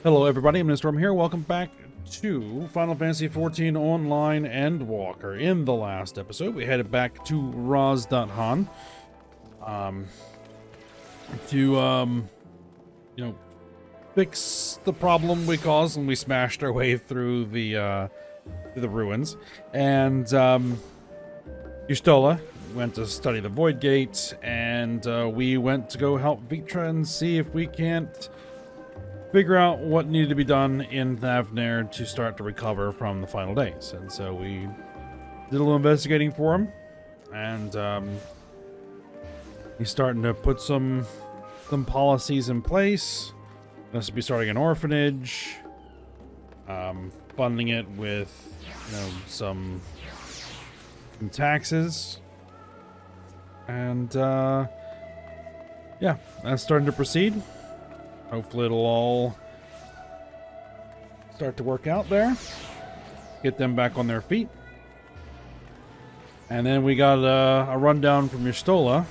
Hello everybody, I'm Storm here. Welcome back to Final Fantasy XIV Online Endwalker. In the last episode, we headed back to Raz.Han to fix the problem we caused when we smashed our way through the ruins. And Y'shtola went to study the Void Gate, and we went to go help Vitra and see if we can't figure out what needed to be done in Thavnair to start to recover from the final days. And so we did a little investigating for him, and he's starting to put some policies in place. This will be starting an orphanage, funding it with some taxes, and yeah, that's starting to proceed. Hopefully it'll all start to work out there. Get them back on their feet. And then we got a rundown from Y'shtola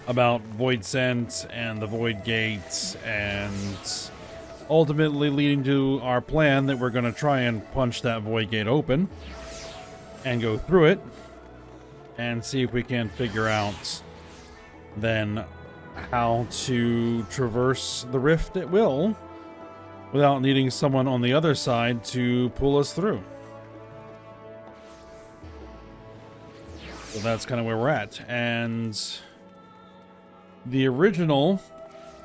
about Void Scent and the Void Gates, and ultimately leading to our plan that we're going to try and punch that Void Gate open and go through it and see if we can figure out then how to traverse the rift at will without needing someone on the other side to pull us through. So that's kind of where we're at. And the original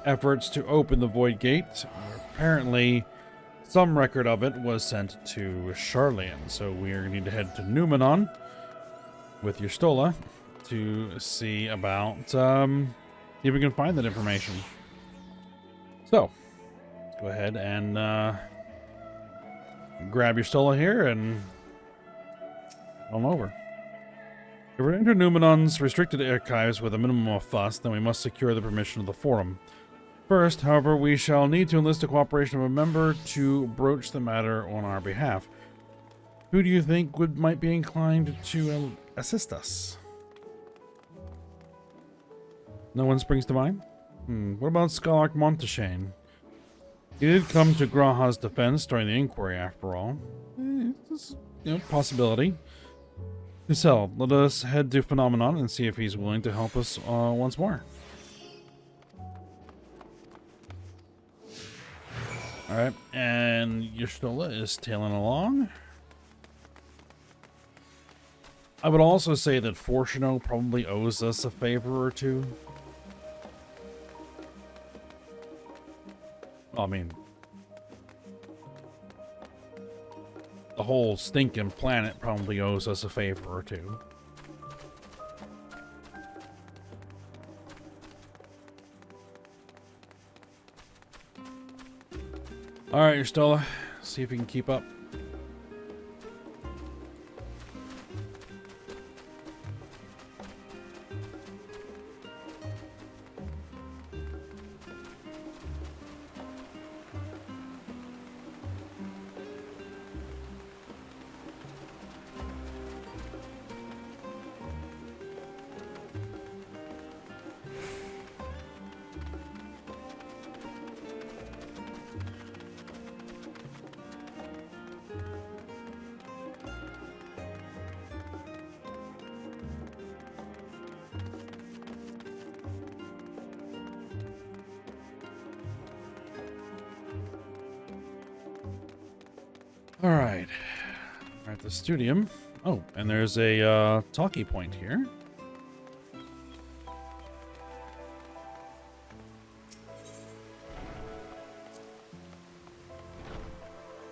efforts to open the Void Gate, apparently some record of it was sent to Charlian. So we are going to need to head to Numenon with Y'shtola to see about see if we can find that information. So, let's go ahead and grab Y'shtola here and on over. If we're to enter Numenon's restricted archives with a minimum of fuss, then we must secure the permission of the Forum. First, however, we shall need to enlist the cooperation of a member to broach the matter on our behalf. Who do you think might be inclined to assist us? No one springs to mind? What about Scholar Monteshane? He did come to Graha's defense during the inquiry, after all. It's possibility. Giselle, let us head to Phenomenon and see if he's willing to help us once more. Alright, and Y'shtola is tailing along. I would also say that Fortuno probably owes us a favor or two. I mean, the whole stinking planet probably owes us a favor or two. Alright, Y'shtola. See if you can keep up. Alright. We're at the studium. Oh, and there's a talkie point here.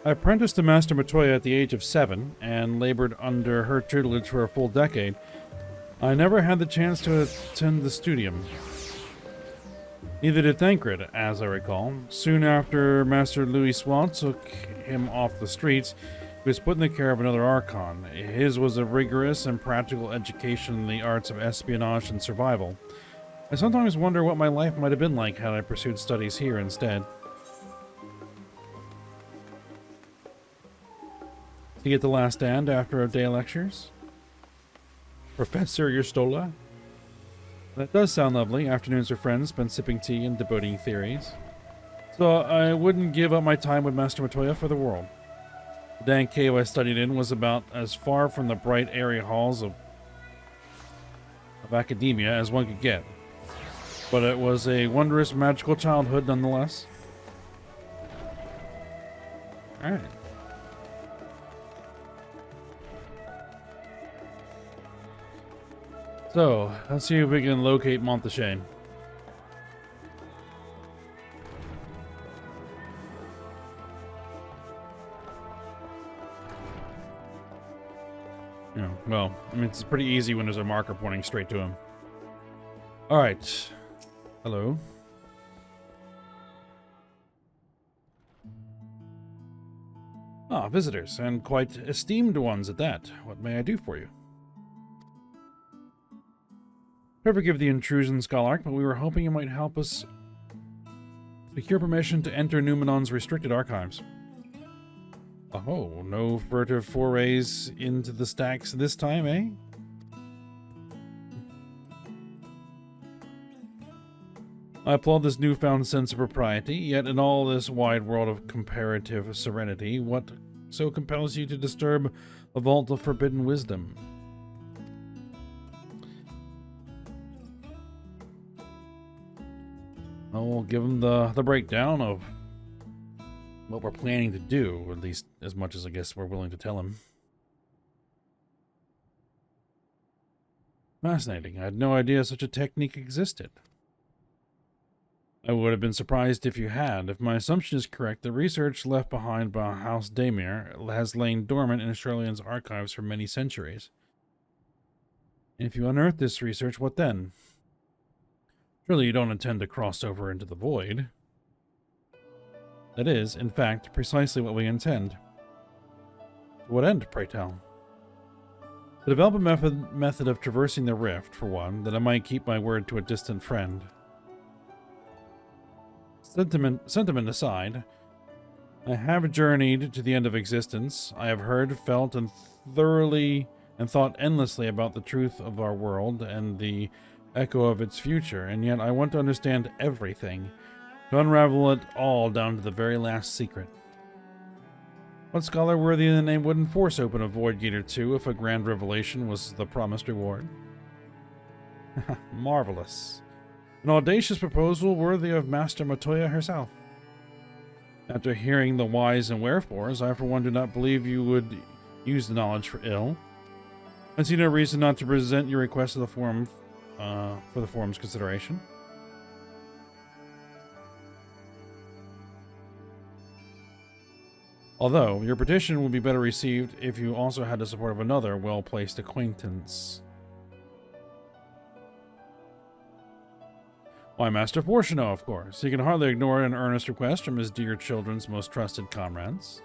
I apprenticed to Master Matoya at the age of 7 and labored under her tutelage for a full decade. I never had the chance to attend the studium. Neither did Thancred, as I recall. Soon after Master Louis Swan took him off the streets, he was put in the care of another Archon. His was a rigorous and practical education in the arts of espionage and survival. I sometimes wonder what my life might have been like had I pursued studies here instead. To get the last stand after a day of lectures? Professor Y'shtola? That does sound lovely. Afternoons with friends, spent sipping tea and debating theories. So I wouldn't give up my time with Master Matoya for the world. The dank cave I studied in was about as far from the bright, airy halls of academia as one could get. But it was a wondrous, magical childhood nonetheless. Alright. So, let's see if we can locate Monthashane. Yeah, well, I mean, it's pretty easy when there's a marker pointing straight to him. Alright. Hello. Ah, visitors, and quite esteemed ones at that. What may I do for you? Forgive the intrusion, Scholark, but we were hoping you might help us secure permission to enter Numenon's restricted archives. Oh, no furtive forays into the stacks this time, eh? I applaud this newfound sense of propriety, yet in all this wide world of comparative serenity, what so compels you to disturb a vault of forbidden wisdom? We'll give him the breakdown of what we're planning to do, or at least as much as I guess we're willing to tell him. Fascinating. I had no idea such a technique existed. I would have been surprised if you had. If my assumption is correct, the research left behind by House Daemir has lain dormant in Australian's archives for many centuries. And if you unearth this research, what then? Surely you don't intend to cross over into the void. That is, in fact, precisely what we intend. To what end, pray tell? To develop a method of traversing the rift, for one, that I might keep my word to a distant friend. Sentiment aside, I have journeyed to the end of existence. I have heard, felt, and thought endlessly about the truth of our world and the echo of its future, and yet I want to understand everything, to unravel it all down to the very last secret. What scholar worthy of the name wouldn't force open a void gate or two if a grand revelation was the promised reward? Marvelous. An audacious proposal worthy of Master Matoya herself. After hearing the whys and wherefores, I for one do not believe you would use the knowledge for ill. I see no reason not to present your request to the forum for the forum's consideration. Although, your petition would be better received if you also had the support of another well-placed acquaintance. Why, Master Portiono, of course. You can hardly ignore an earnest request from his dear children's most trusted comrades.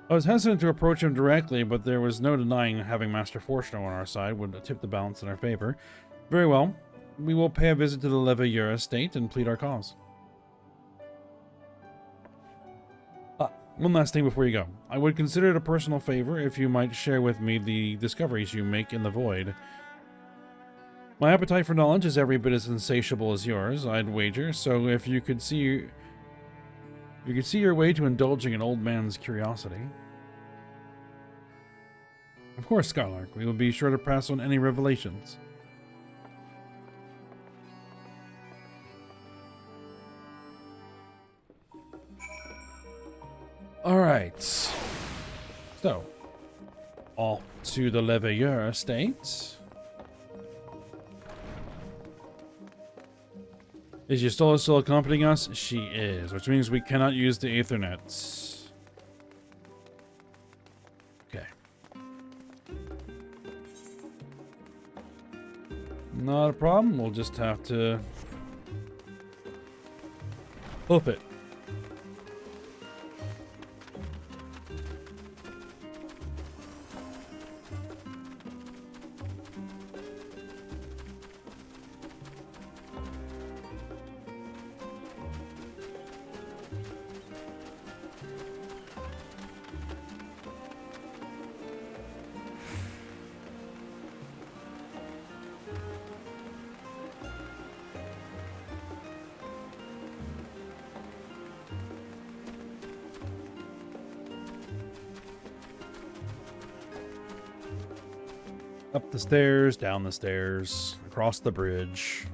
I was hesitant to approach him directly, but there was no denying having Master Portiono on our side would tip the balance in our favor. Very well. We will pay a visit to the Leveilleur estate and plead our cause. One last thing before you go. I would consider it a personal favor if you might share with me the discoveries you make in the void. My appetite for knowledge is every bit as insatiable as yours, I'd wager, so if you could see your way to indulging an old man's curiosity. Of course, Skylark, we will be sure to pass on any revelations. Alright. So, off to the Leveilleur estate. Is Yustola still accompanying us? She is, which means we cannot use the Aethernet. Okay. Not a problem, we'll just have to hoof it. Up the stairs, down the stairs, across the bridge.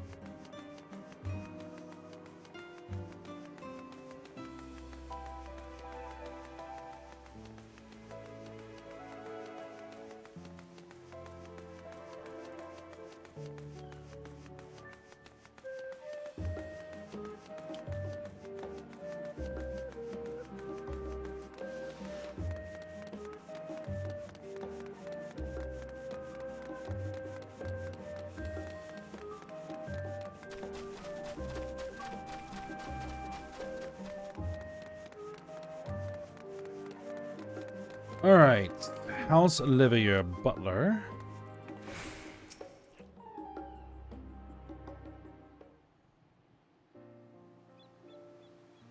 All right, House Olivia Butler.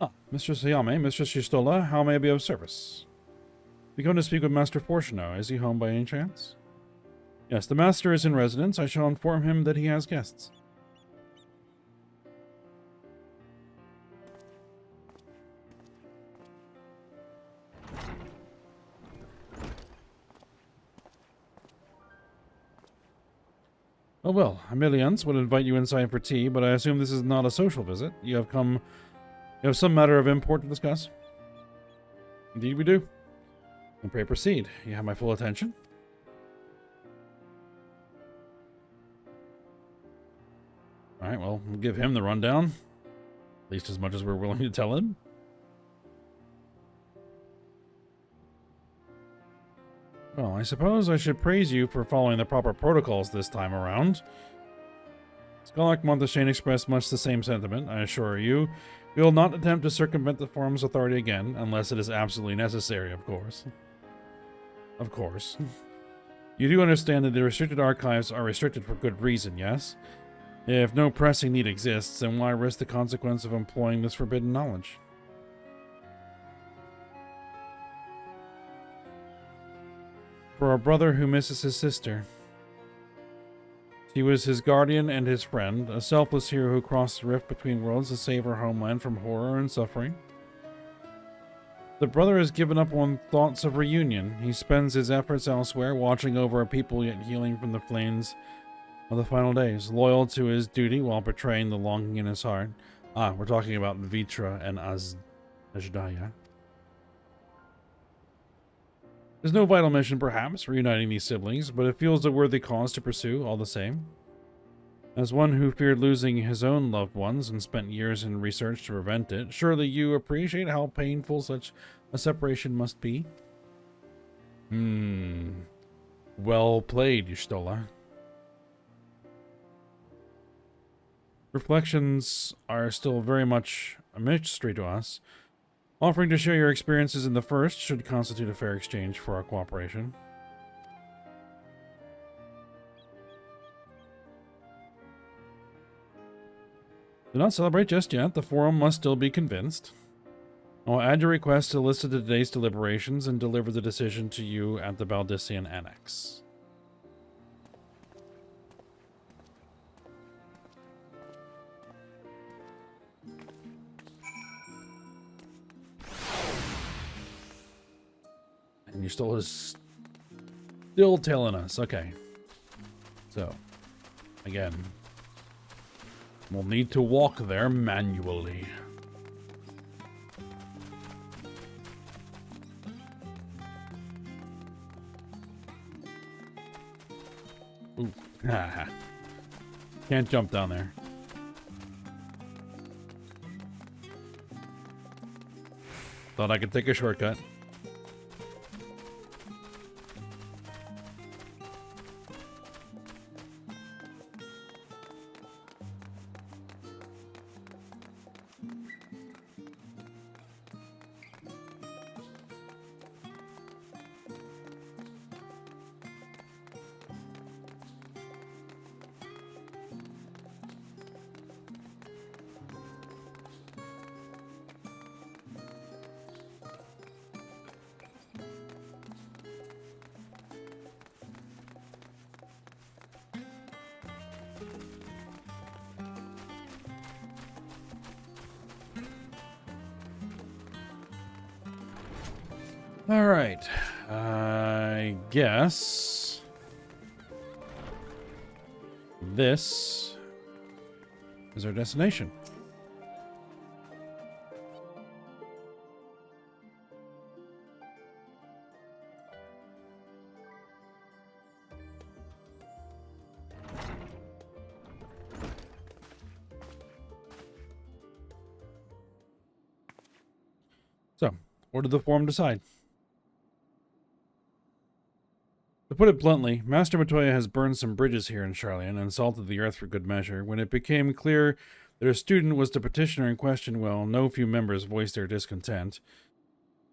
Ah, Mistress Ayame, Mistress Shistola, how may I be of service? We come to speak with Master Fortuno. Is he home by any chance? Yes, the master is in residence. I shall inform him that he has guests. Oh well, Amelians would invite you inside for tea, but I assume this is not a social visit. You have some matter of import to discuss? Indeed we do. And pray proceed. You have my full attention. Alright, well, we'll give him the rundown. At least as much as we're willing to tell him. Well, I suppose I should praise you for following the proper protocols this time around. Skolak Monteshane expressed much the same sentiment, I assure you. We will not attempt to circumvent the forum's authority again, unless it is absolutely necessary, of course. Of course. You do understand that the restricted archives are restricted for good reason, yes? If no pressing need exists, then why risk the consequence of employing this forbidden knowledge? For a brother who misses his sister. She was his guardian and his friend, a selfless hero who crossed the rift between worlds to save her homeland from horror and suffering. The brother has given up on thoughts of reunion. He spends his efforts elsewhere, watching over a people yet healing from the flames of the final days, loyal to his duty while betraying the longing in his heart. Ah, we're talking about Vitra and Ajdaya. There's no vital mission, perhaps, reuniting these siblings, but it feels a worthy cause to pursue, all the same. As one who feared losing his own loved ones and spent years in research to prevent it, surely you appreciate how painful such a separation must be? Well played, Y'shtola. Reflections are still very much a mystery to us. Offering to share your experiences in the first should constitute a fair exchange for our cooperation. Do not celebrate just yet. The forum must still be convinced. I'll add your request to the list of today's deliberations and deliver the decision to you at the Baldissian Annex. And Y'shtola is still telling us. Okay. So, again, we'll need to walk there manually. Ooh. Can't jump down there. Thought I could take a shortcut. All right, I guess this is our destination. So, what did the forum decide? To put it bluntly, Master Matoya has burned some bridges here in Charlian and salted the earth for good measure. When it became clear that a student was the petitioner in question, well, no few members voiced their discontent.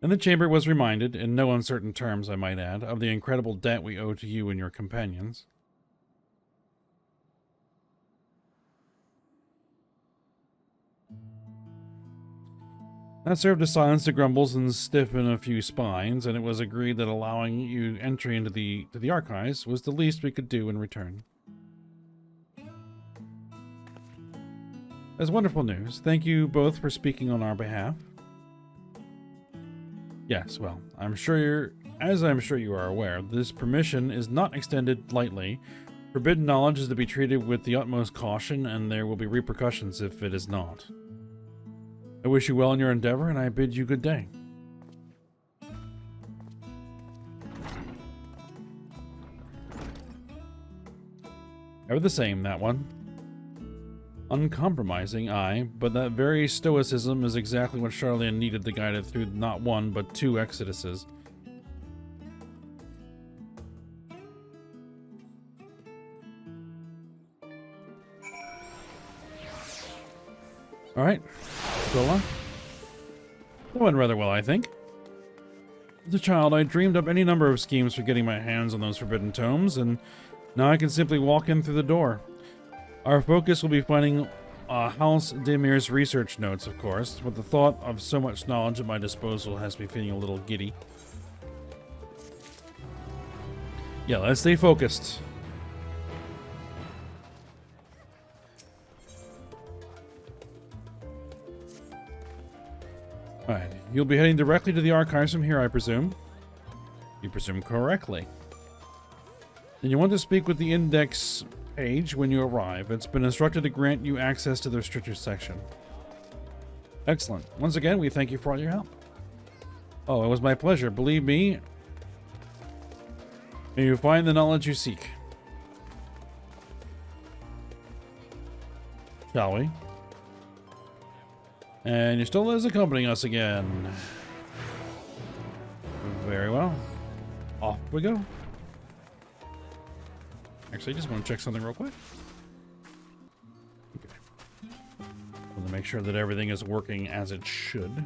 And the chamber was reminded, in no uncertain terms I might add, of the incredible debt we owe to you and your companions. That served to silence the grumbles and stiffen a few spines, and it was agreed that allowing you entry into the archives was the least we could do in return. That's wonderful news. Thank you both for speaking on our behalf. Yes, well, I'm sure you are aware, this permission is not extended lightly. Forbidden knowledge is to be treated with the utmost caution, and there will be repercussions if it is not. I wish you well in your endeavor, and I bid you good day. Ever the same, that one. Uncompromising, aye, but that very stoicism is exactly what Charlian needed to guide it through not one, but 2 exoduses. Alright. Zola. That went rather well, I think. As a child, I dreamed up any number of schemes for getting my hands on those forbidden tomes, and now I can simply walk in through the door. Our focus will be finding House Demir's research notes, of course, but the thought of so much knowledge at my disposal has me feeling a little giddy. Yeah, let's stay focused. Alright, you'll be heading directly to the archives from here, I presume. You presume correctly. Then you want to speak with the index page when you arrive. It's been instructed to grant you access to the restricted section. Excellent. Once again, we thank you for all your help. Oh, it was my pleasure. Believe me, may you find the knowledge you seek. Shall we? And Yustola is accompanying us again. Very well. Off we go. Actually, I just want to check something real quick. Okay. Want to make sure that everything is working as it should.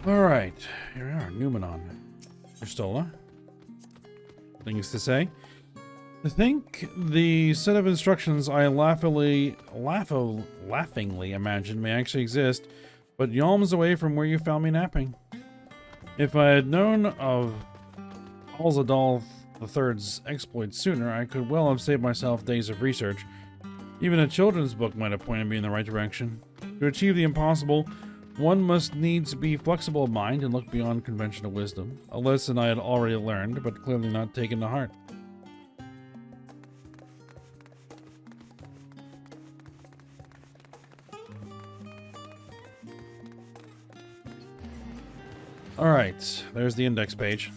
Alright, here we are, Numenon. Yustola. Things to say. I think the set of instructions I laughingly imagined may actually exist, but yalms away from where you found me napping. If I had known of Alzadal III's exploits sooner, I could well have saved myself days of research. Even a children's book might have pointed me in the right direction. To achieve the impossible, one must needs be flexible of mind and look beyond conventional wisdom, a lesson I had already learned, but clearly not taken to heart. Alright, there's the index page.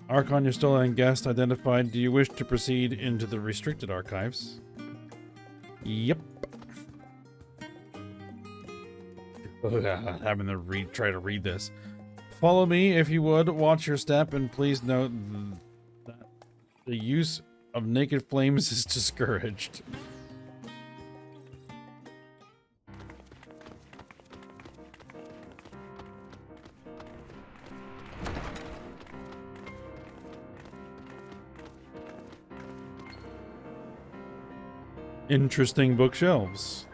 Archon Yustola and guest identified. Do you wish to proceed into the restricted archives? Yep. Having to try to read this. Follow me if you would. Watch your step, and please note that the use of naked flames is discouraged. Interesting bookshelves.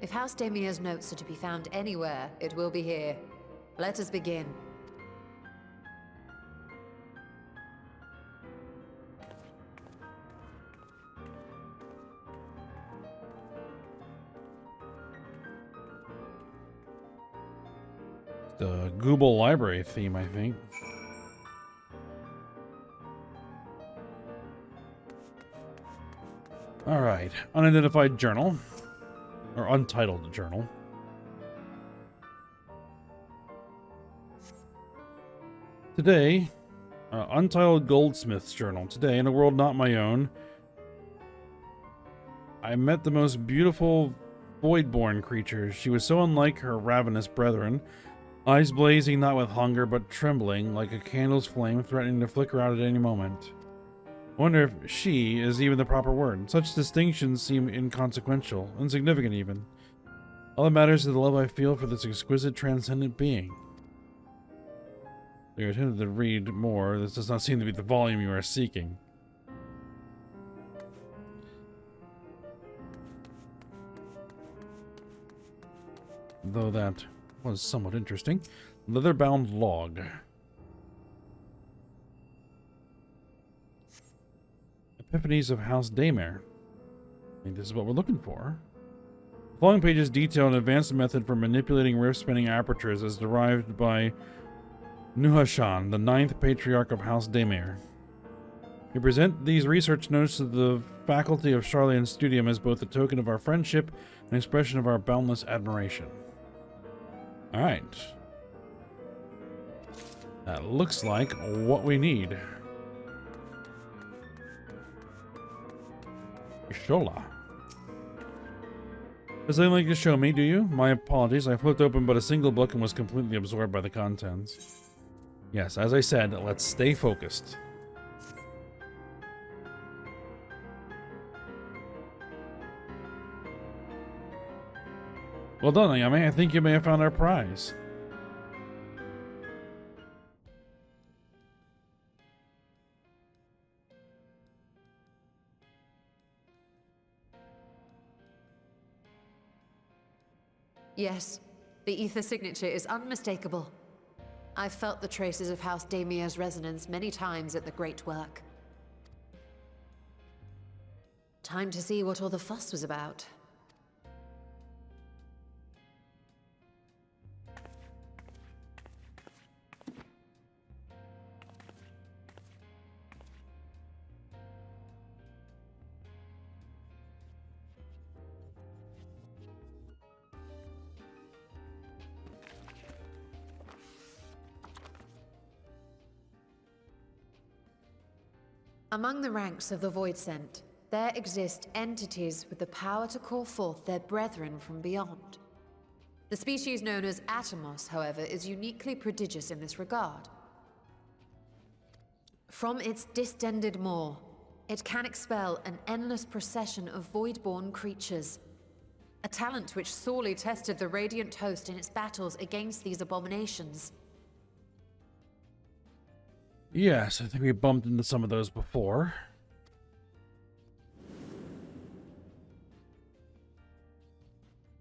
If House Damia's notes are to be found anywhere, it will be here. Let us begin. The Google Library theme, I think. Alright, unidentified journal. Or untitled journal. Today, untitled goldsmith's journal. Today, in a world not my own, I met the most beautiful voidborn creature. She was so unlike her ravenous brethren, eyes blazing not with hunger but trembling like a candle's flame threatening to flicker out at any moment. I wonder if she is even the proper word. Such distinctions seem inconsequential, insignificant even. All that matters is the love I feel for this exquisite, transcendent being. You attempted to read more. This does not seem to be the volume you are seeking. Though that was somewhat interesting. Leather-bound log. Epiphanies of House Daymare. I think this is what we're looking for. The following pages detail an advanced method for manipulating rift-spinning apertures as derived by Nuhashan, the 9th patriarch of House Daymare. We present these research notes to the faculty of Charlayan Studium as both a token of our friendship and an expression of our boundless admiration. Alright. That looks like what we need. Shola. There's nothing like to show me, do you? My apologies, I flipped open but a single book and was completely absorbed by the contents. Yes, as I said, let's stay focused. Well done, Ayame. I think you may have found our prize. Yes, the ether signature is unmistakable. I've felt the traces of House Damia's resonance many times at the Great Work. Time to see what all the fuss was about. Among the ranks of the Voidsent, there exist entities with the power to call forth their brethren from beyond. The species known as Atomos, however, is uniquely prodigious in this regard. From its distended maw, it can expel an endless procession of voidborn creatures, a talent which sorely tested the Radiant Host in its battles against these abominations. Yes, I think we bumped into some of those before.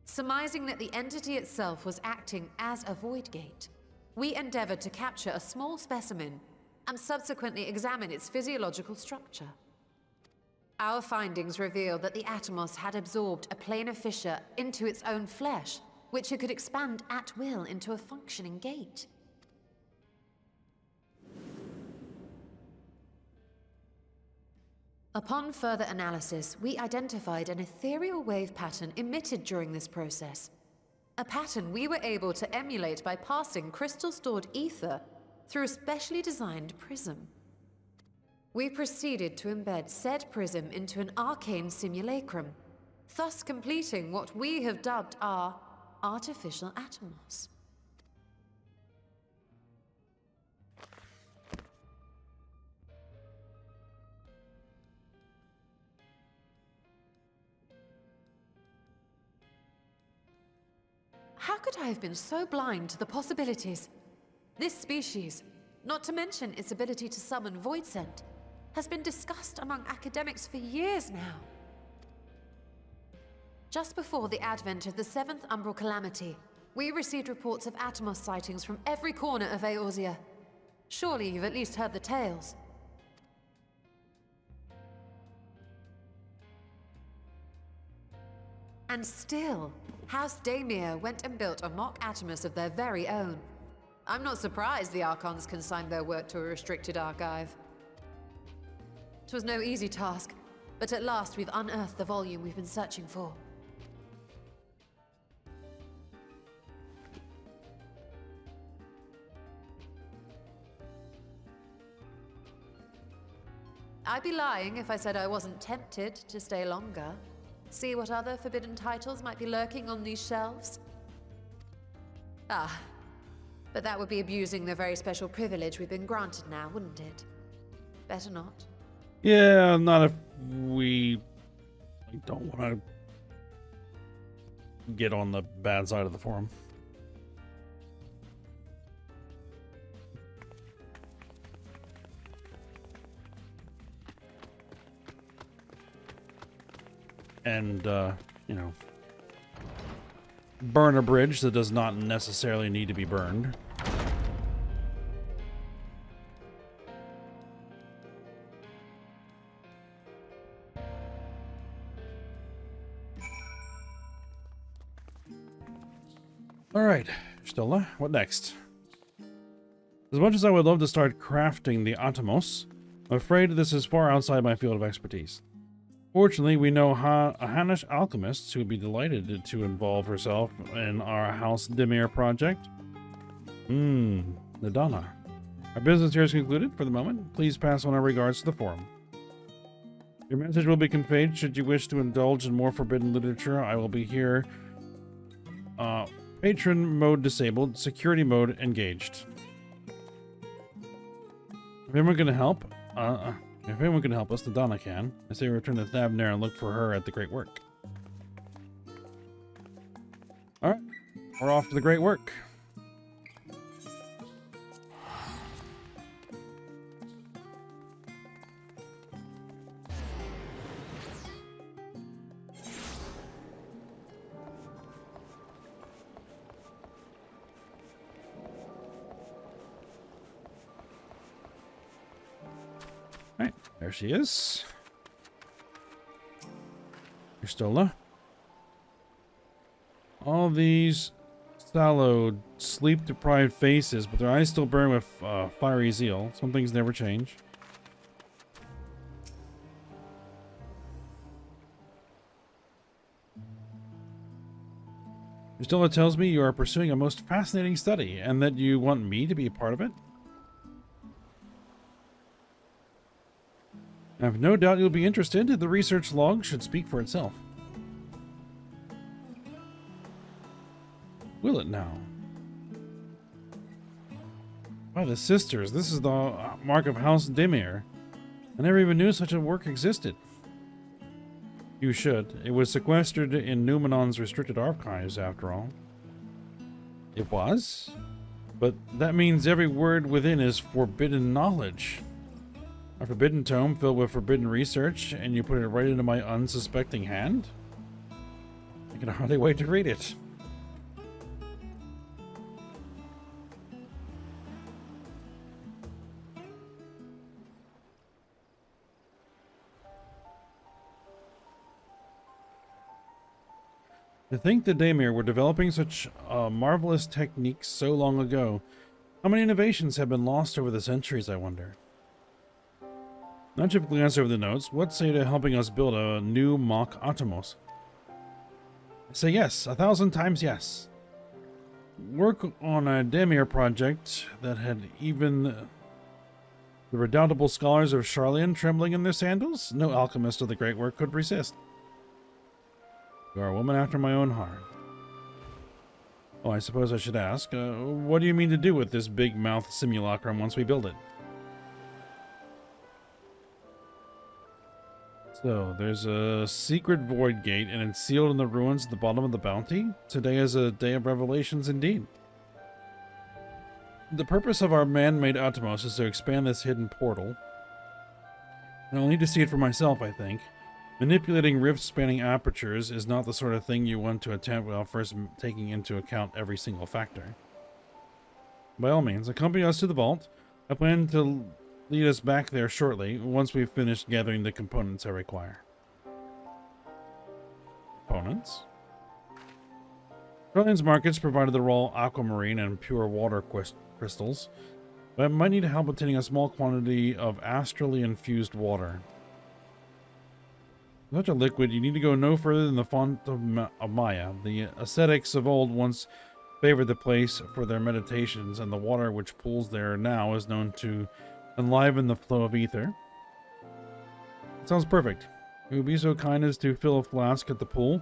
Surmising that the entity itself was acting as a void gate, we endeavored to capture a small specimen and subsequently examine its physiological structure. Our findings revealed that the Atomos had absorbed a planar fissure into its own flesh, which it could expand at will into a functioning gate. Upon further analysis, we identified an ethereal wave pattern emitted during this process. A pattern we were able to emulate by passing crystal-stored ether through a specially designed prism. We proceeded to embed said prism into an arcane simulacrum, thus completing what we have dubbed our artificial Atomos. could I have been so blind to the possibilities? This species, not to mention its ability to summon void scent, has been discussed among academics for years now. Just before the advent of the 7th Umbral Calamity, we received reports of Atomos sightings from every corner of Eorzea. Surely you've at least heard the tales. And still, House Daemir went and built a mock Atomos of their very own. I'm not surprised the Archons consigned their work to a restricted archive. It was no easy task, but at last we've unearthed the volume we've been searching for. I'd be lying if I said I wasn't tempted to stay longer. See what other forbidden titles might be lurking on these shelves? Ah, but that would be abusing the very special privilege we've been granted now, wouldn't it? Better not. Yeah, not if we don't want to get on the bad side of the forum. And, you know, burn a bridge that does not necessarily need to be burned. All right, Stella, what next? As much as I would love to start crafting the Atomos, I'm afraid this is far outside my field of expertise. Fortunately, we know a Hannish alchemist who would be delighted to involve herself in our House Daemir project. Nadana. Our business here is concluded for the moment. Please pass on our regards to the forum. Your message will be conveyed should you wish to indulge in more forbidden literature. I will be here. Patron mode disabled, security mode engaged. If anyone can help, if anyone can help us, the Donna can. I say return to Thavner and look for her at the Great Work. Alright, we're off to the Great Work. Alright, there she is. You're still all these sallow, sleep-deprived faces, but their eyes still burn with fiery zeal. Some things never change. Stella tells me you are pursuing a most fascinating study, and that you want me to be a part of it. I have no doubt you'll be interested. The research log should speak for itself. Will it now? By the sisters, this is the mark of House Daemir. I never even knew such a work existed. You should. It was sequestered in Numenon's restricted archives, after all. It was? But that means every word within is forbidden knowledge. A forbidden tome filled with forbidden research, and you put it right into my unsuspecting hand? I can hardly wait to read it. To think the Daemir were developing such marvelous techniques so long ago. How many innovations have been lost over the centuries, I wonder? Not to glance over the notes, what say to helping us build a new mock Atomos? I say yes, 1,000 times yes. Work on a Daemir project that had even the redoubtable scholars of Sharlayan trembling in their sandals? No alchemist of the Great Work could resist. You are a woman after my own heart. Oh, I suppose I should ask, what do you mean to do with this big-mouthed simulacrum once we build it? So, there's a secret void gate, and it's sealed in the ruins at the bottom of the bounty. Today is a day of revelations indeed. The purpose of our man-made Atomos is to expand this hidden portal. And I'll need to see it for myself, I think. Manipulating rift-spanning apertures is not the sort of thing you want to attempt without first taking into account every single factor. By all means, accompany us to the vault. I plan to lead us back there shortly, once we've finished gathering the components I require. Components? Trillian's markets provided the raw aquamarine and pure water crystals, but I might need help obtaining a small quantity of astrally infused water. With such a liquid, you need to go no further than the font of Maya. The ascetics of old once favored the place for their meditations, and the water which pools there now is known to enliven the flow of ether. It sounds perfect. You will be so kind as to fill a flask at the pool.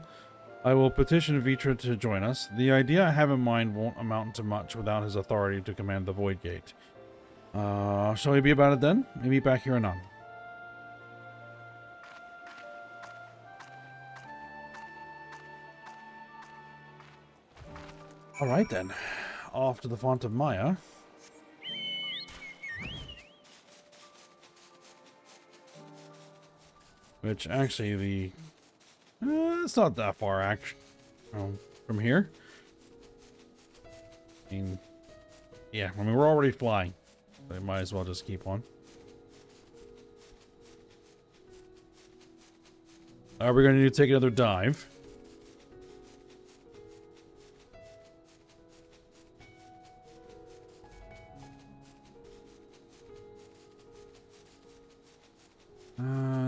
I will petition Vitra to join us. The idea I have in mind won't amount to much without his authority to command the Void Gate. Shall we be about it then? Maybe back here anon. Alright then. Off to the Font of Maya. Which actually it's not that far actually from here. Yeah, I mean we're already flying. So we might as well just keep on. Are we going to need to take another dive?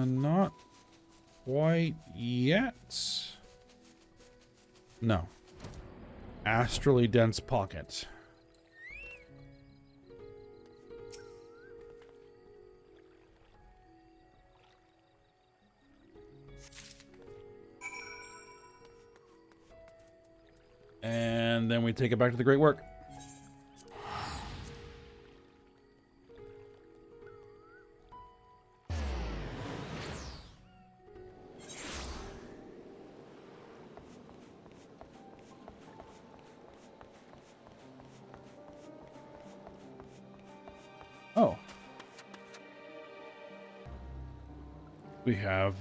Not quite yet. No. Astrally dense pocket. And then we take it back to the Great Work. Oh. We have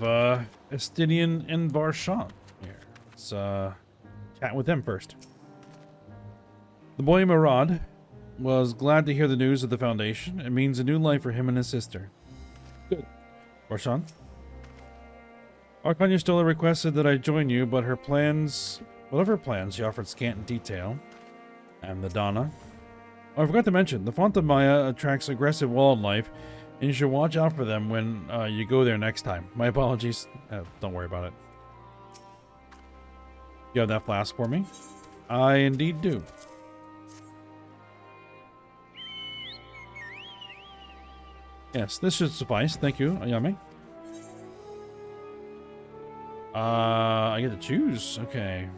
Estinian and Varshan here. Let's chat with them first. The boy Murad was glad to hear the news of the Foundation. It means a new life for him and his sister. Good. Varshan? Arcania Stola requested that I join you, but of her plans, she offered scant detail. And the Donna. Oh, I forgot to mention, the Font of Maya attracts aggressive wildlife, and you should watch out for them when you go there next time. My apologies. Don't worry about it. You have that flask for me? I indeed do. Yes, this should suffice. Thank you, Ayame. I get to choose. Okay.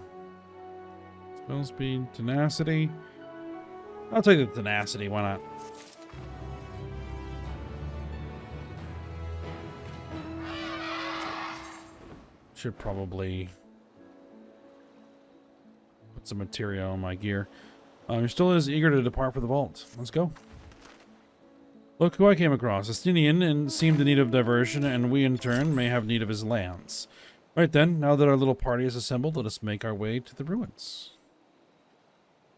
Spell speed, tenacity. I'll take the tenacity, why not? Should probably put some material on my gear. You're still as eager to depart for the vault. Let's go. Look who I came across. Estinian and seemed in need of diversion, and we in turn may have need of his lands. Right then, now that our little party is assembled, let us make our way to the ruins.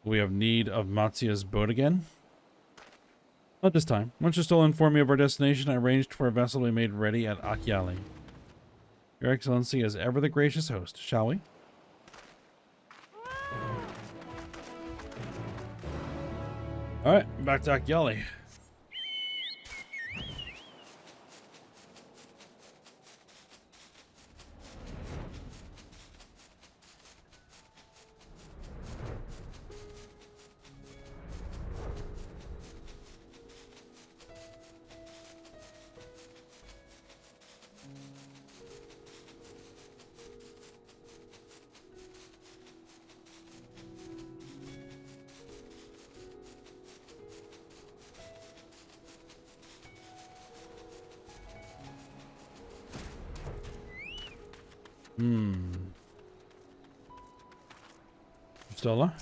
We have need of Matsuya's boat again? Not this time. Once you still informed me of our destination, I arranged for a vessel to be made ready at Akyali. Your Excellency is ever the gracious host, shall we? Alright, back to Akyali. Stola?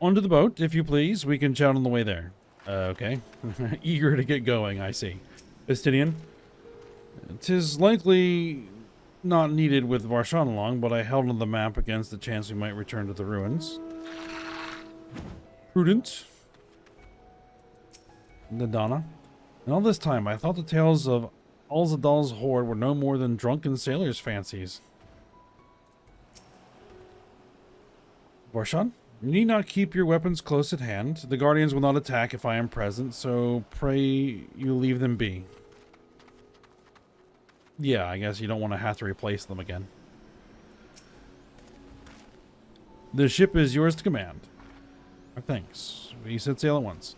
Onto the boat, if you please. We can chat on the way there. Okay. Eager to get going, I see. Estinian? 'Tis likely not needed with Varshan along, but I held on the map against the chance we might return to the ruins. Prudent. Nadana. And all this time, I thought the tales of Alzadal's horde were no more than drunken sailors' fancies. Varshan? You need not keep your weapons close at hand. The Guardians will not attack if I am present, so pray you leave them be. Yeah, I guess you don't want to have to replace them again. The ship is yours to command. Thanks. We set sail at once.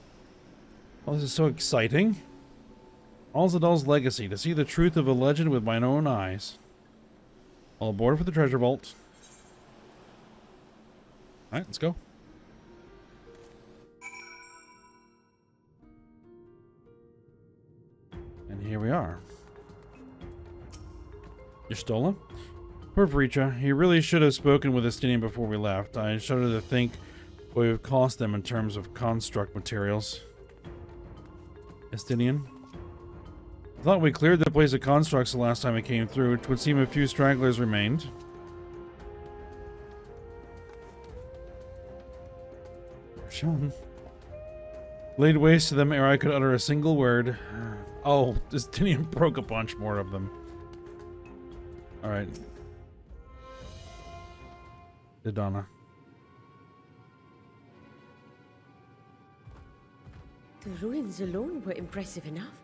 Oh, this is so exciting. Alzadal's legacy, to see the truth of a legend with my own eyes. All aboard for the treasure vault. Alright, let's go. And here we are. Y'shtola? Poor Vricha. He really should have spoken with Estinian before we left. I shudder to think what it would cost them in terms of construct materials. Estinian? I thought we cleared the place of constructs the last time it came through. It would seem a few stragglers remained. Sean. Laid waste to them ere I could utter a single word. Oh, Estinian broke a bunch more of them. Alright. Didana. The ruins alone were impressive enough,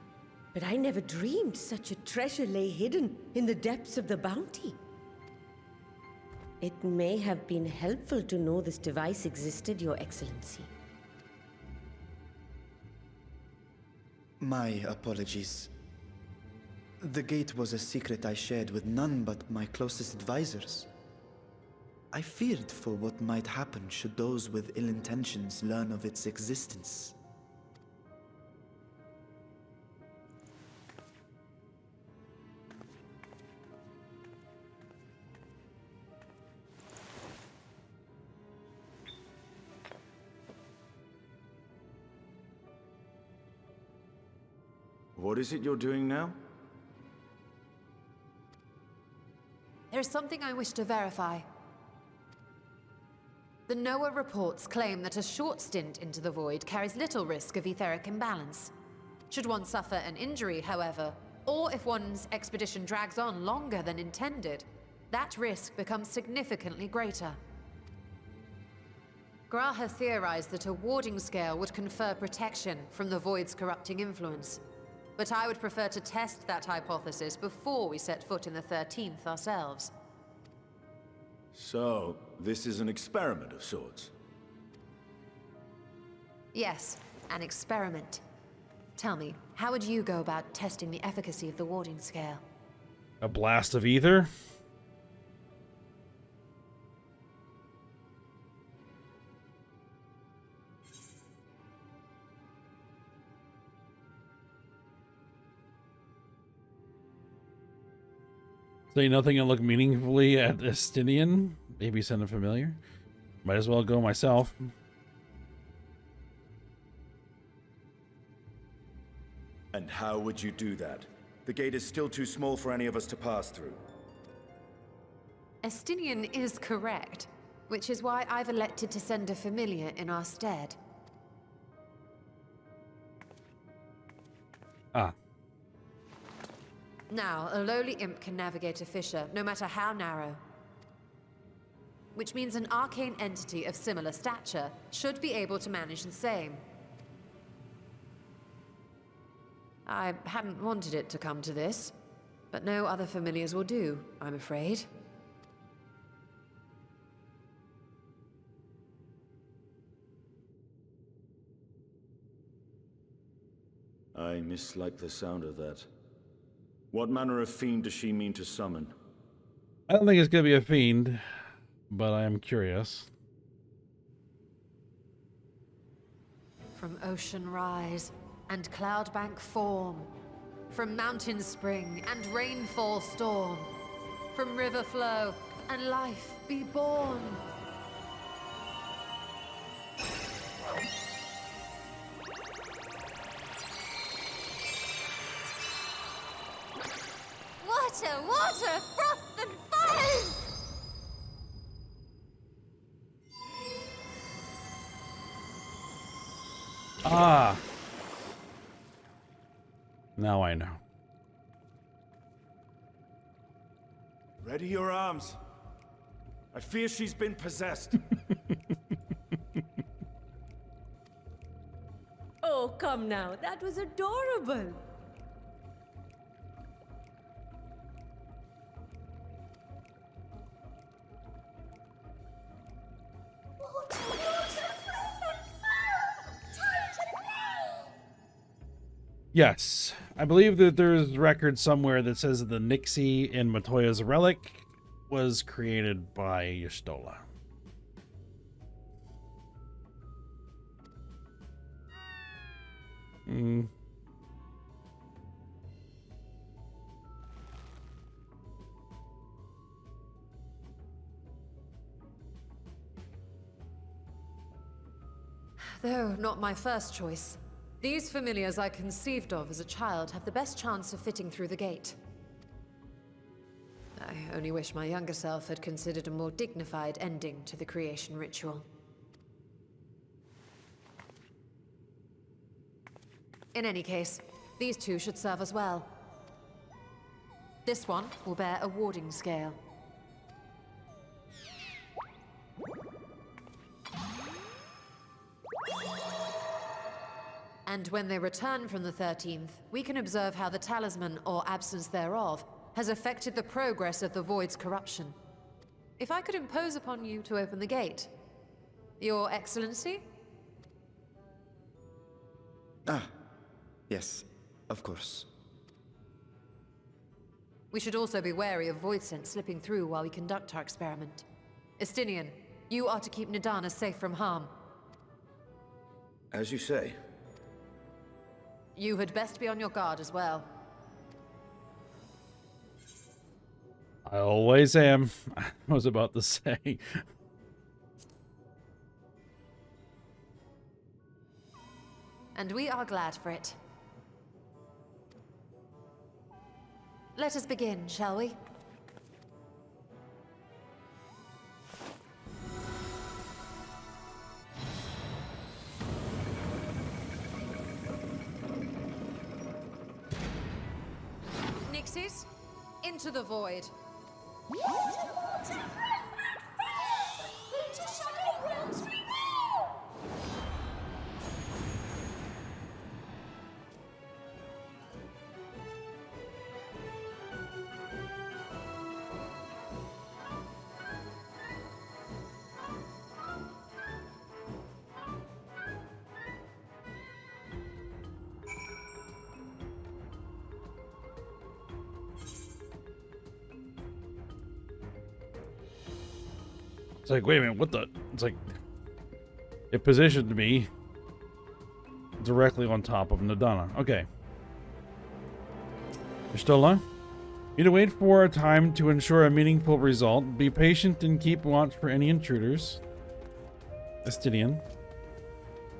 but I never dreamed such a treasure lay hidden in the depths of the bounty. It may have been helpful to know this device existed, Your Excellency. My apologies. The gate was a secret I shared with none but my closest advisors. I feared for what might happen should those with ill intentions learn of its existence. What is it you're doing now? There's something I wish to verify. The NOAA reports claim that a short stint into the void carries little risk of etheric imbalance. Should one suffer an injury, however, or if one's expedition drags on longer than intended, that risk becomes significantly greater. Graha theorized that a warding scale would confer protection from the void's corrupting influence. But I would prefer to test that hypothesis before we set foot in the 13th ourselves. So, this is an experiment of sorts. Yes, an experiment. Tell me, how would you go about testing the efficacy of the warding scale? A blast of ether? Say nothing and look meaningfully at Estinian. Maybe send a familiar. Might as well go myself. And how would you do that? The gate is still too small for any of us to pass through. Estinian is correct, which is why I've elected to send a familiar in our stead. Ah. Now, a lowly imp can navigate a fissure, no matter how narrow. Which means an arcane entity of similar stature should be able to manage the same. I hadn't wanted it to come to this, but no other familiars will do, I'm afraid. I mislike the sound of that. What manner of fiend does she mean to summon? I don't think it's going to be a fiend, but I am curious. From ocean rise and cloudbank form, from mountain spring and rainfall storm, from river flow, and life be born. Water, water, froth and foam! Ah. Now I know. Ready your arms. I fear she's been possessed. Oh, come now. That was adorable. Yes, I believe that there's record somewhere that says that the Nixie in Matoya's relic was created by Y'shtola. Though not my first choice. These familiars I conceived of as a child have the best chance of fitting through the gate. I only wish my younger self had considered a more dignified ending to the creation ritual. In any case, these two should serve us well. This one will bear a warding scale. And when they return from the 13th, we can observe how the talisman, or absence thereof, has affected the progress of the Void's corruption. If I could impose upon you to open the gate. Your Excellency? Ah, yes, of course. We should also be wary of void scent slipping through while we conduct our experiment. Estinian, you are to keep Nadana safe from harm. As you say. You had best be on your guard as well. I always am. I was about to say. And we are glad for it. Let us begin, shall we? Nixies, into the void. It's like, wait a minute, what the? It's like, it positioned me directly on top of Nadana. Okay. Y'shtola, you need to wait for a time to ensure a meaningful result. Be patient and keep watch for any intruders. Estinian.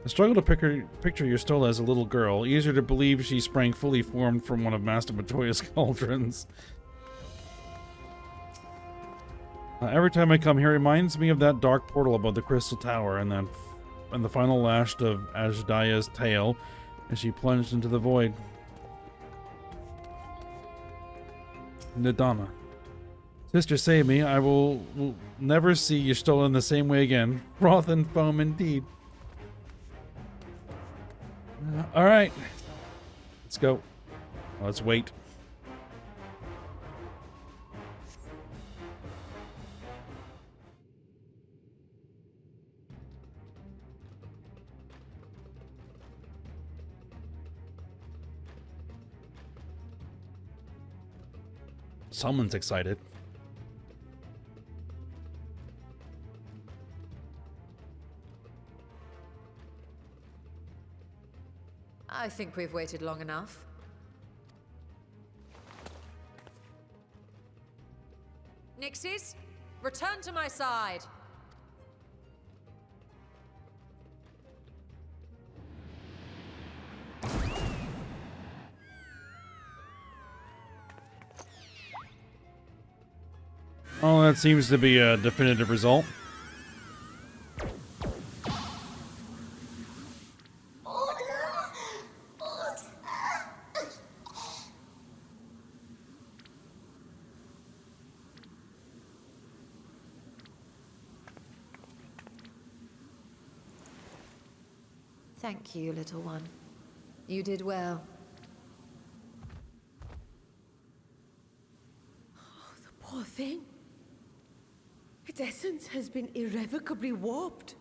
I struggle to picture Y'shtola as a little girl. Easier to believe she sprang fully formed from one of Master Matoya's cauldrons. Every time I come here, it reminds me of that dark portal above the Crystal Tower and the final lash of Ajdaya's tail as she plunged into the void. Nadana. Sister, save me. I will never see Y'shtola in the same way again. Froth and foam indeed. Alright. Let's go. Let's wait. Someone's excited. I think we've waited long enough. Nixies, return to my side. Oh, that seems to be a definitive result. Thank you, little one. You did well. The poor thing. Its essence has been irrevocably warped.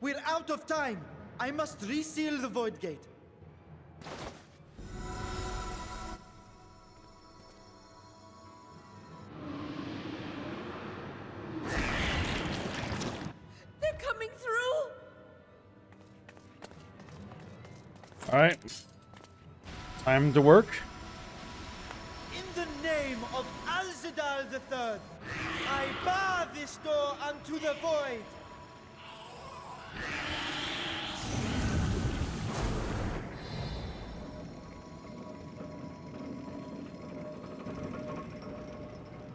We're out of time! I must reseal the Void Gate. They're coming through! Alright. Time to work. In the name of Alzadal III, I bar this door unto the void!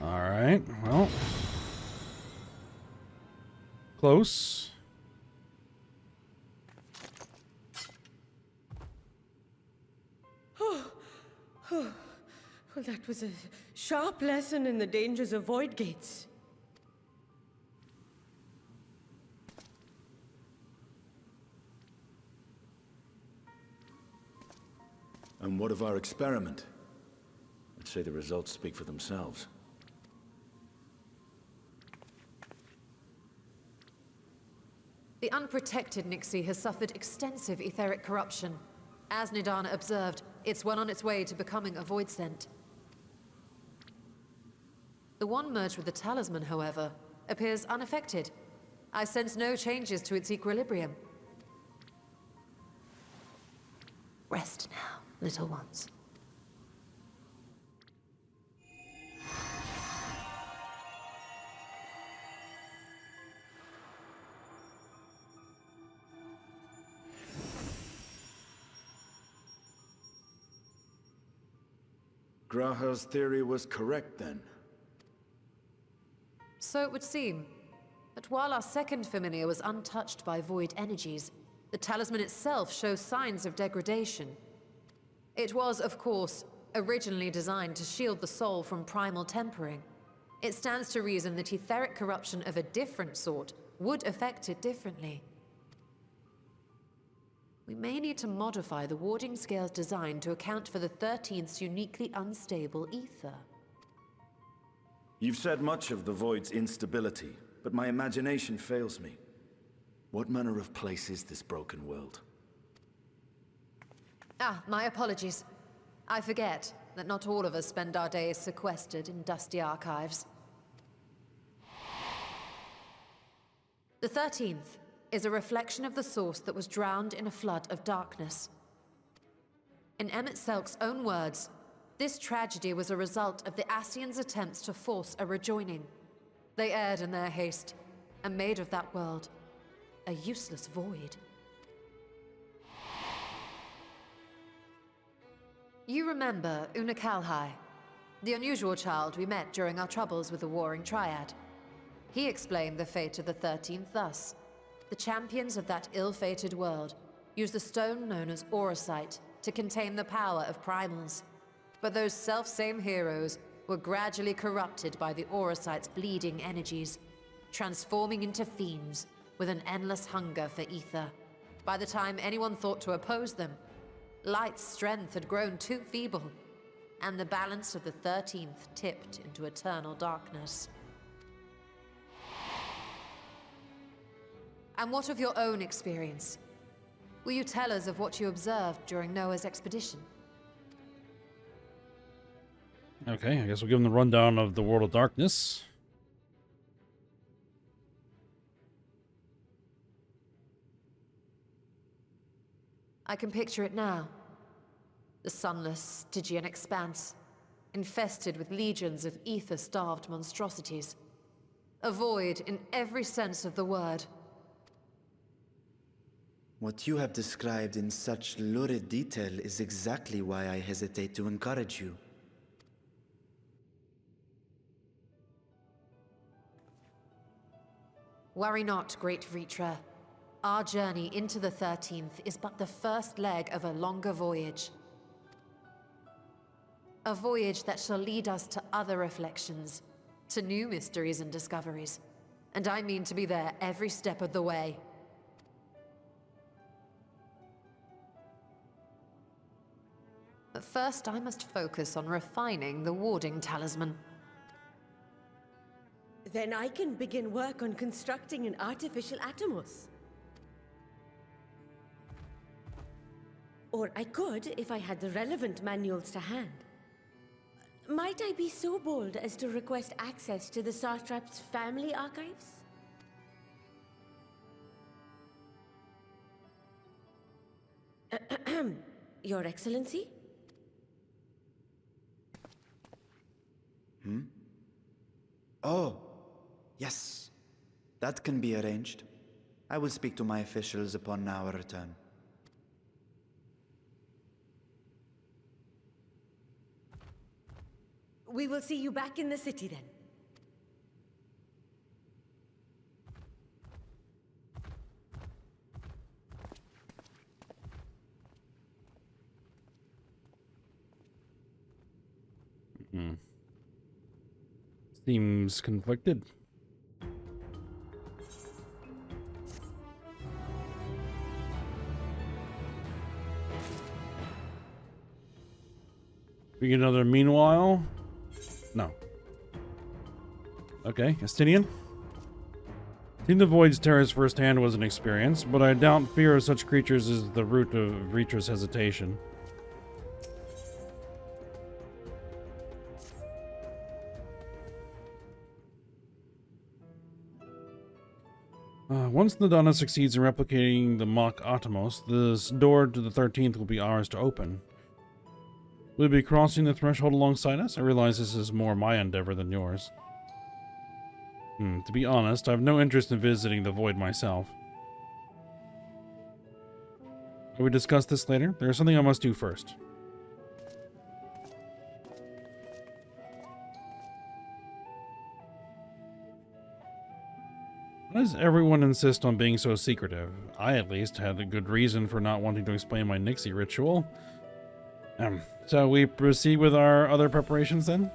Alright, well. Close. Well, that was a sharp lesson in the dangers of void gates. And what of our experiment? I'd say the results speak for themselves. The unprotected Nixie has suffered extensive etheric corruption. As Nidana observed, it's well on its way to becoming a void scent. The one merged with the talisman, however, appears unaffected. I sense no changes to its equilibrium. Rest now, little ones. Graha's theory was correct then. So it would seem. But while our second familiar was untouched by void energies, the talisman itself shows signs of degradation. It was, of course, originally designed to shield the soul from primal tempering. It stands to reason that etheric corruption of a different sort would affect it differently. We may need to modify the warding scale's design to account for the 13th's uniquely unstable ether. You've said much of the Void's instability, but my imagination fails me. What manner of place is this broken world? Ah, my apologies. I forget that not all of us spend our days sequestered in dusty archives. The 13th is a reflection of the source that was drowned in a flood of darkness. In Emmett Selk's own words, this tragedy was a result of the Ascians' attempts to force a rejoining. They erred in their haste, and made of that world a useless void. You remember Una Kalhai, the unusual child we met during our troubles with the Warring Triad. He explained the fate of the 13th thus. The champions of that ill-fated world used the stone known as Eorzea to contain the power of primals. But those self-same heroes were gradually corrupted by the Eorzea's bleeding energies, transforming into fiends with an endless hunger for ether. By the time anyone thought to oppose them, Light's strength had grown too feeble, and the balance of the 13th tipped into eternal darkness. And what of your own experience? Will you tell us of what you observed during Noah's expedition? Okay, I guess we'll give him the rundown of the World of Darkness. I can picture it now. The sunless, Stygian expanse, infested with legions of ether-starved monstrosities. A void in every sense of the word. What you have described in such lurid detail is exactly why I hesitate to encourage you. Worry not, great Vritra. Our journey into the 13th is but the first leg of a longer voyage. A voyage that shall lead us to other reflections, to new mysteries and discoveries. And I mean to be there every step of the way. But first, I must focus on refining the warding talisman. Then I can begin work on constructing an artificial Atomos. Or I could if I had the relevant manuals to hand. Might I be so bold as to request access to the Satrap's family archives? Your Excellency? Oh, yes. That can be arranged. I will speak to my officials upon our return. We will see you back in the city then. Seems conflicted. We get another meanwhile? No. Okay, Estinian. Seeing the Void's terrors firsthand was an experience, but I doubt fear of such creatures is the root of Ritra's hesitation. Once the Donna succeeds in replicating the mock Atomos, this door to the 13th will be ours to open. Will you be crossing the threshold alongside us? I realize this is more my endeavor than yours. To be honest, I have no interest in visiting the Void myself. Will we discuss this later? There's something I must do first. Why does everyone insist on being so secretive? I, at least, had a good reason for not wanting to explain my Nixie ritual. Shall we proceed with our other preparations then?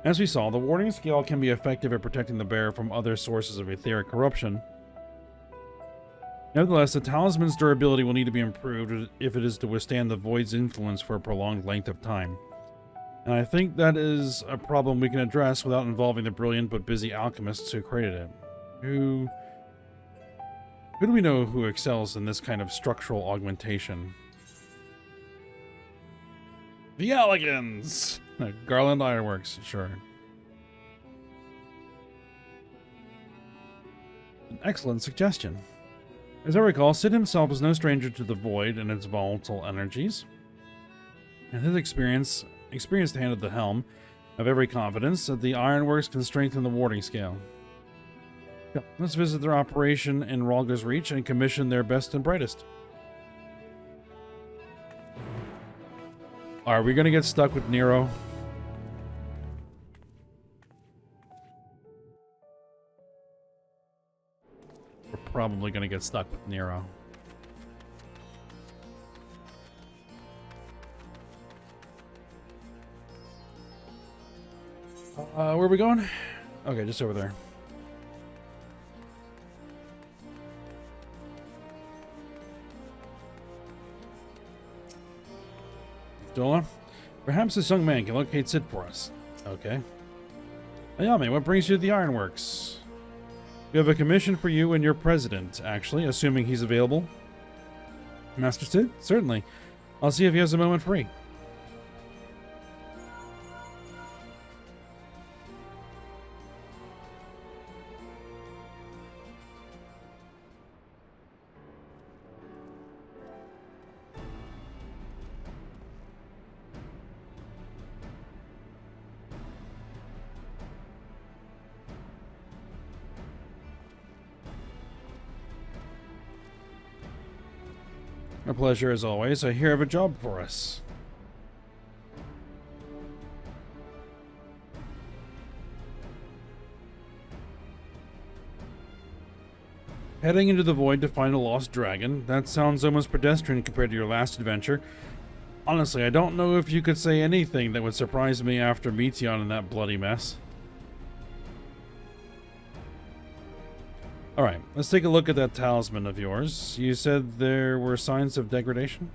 As we saw, the warding scale can be effective at protecting the bearer from other sources of etheric corruption. Nevertheless, the talisman's durability will need to be improved if it is to withstand the Void's influence for a prolonged length of time. And I think that is a problem we can address without involving the brilliant but busy alchemists who created it. Who do we know who excels in this kind of structural augmentation? The Elegans! Garland Ironworks, sure. An excellent suggestion. As I recall, Sid himself is no stranger to the Void and its volatile energies. And his experienced hand at the helm, have every confidence that the Ironworks can strengthen the warding scale. Yeah, let's visit their operation in Ralga's Reach and commission their best and brightest. Are we gonna get stuck with Nero? We're probably gonna get stuck with Nero. Where are we going? Okay, just over there. Dola, perhaps this young man can locate Sid for us. Okay. Ayame, what brings you to the Ironworks? We have a commission for you and your president, actually, assuming he's available. Master Sid? Certainly. I'll see if he has a moment free. A pleasure as always. I hear of a job for us. Heading into the void to find a lost dragon. That sounds almost pedestrian compared to your last adventure. Honestly, I don't know if you could say anything that would surprise me after Meteion and that bloody mess. Alright, let's take a look at that talisman of yours. You said there were signs of degradation?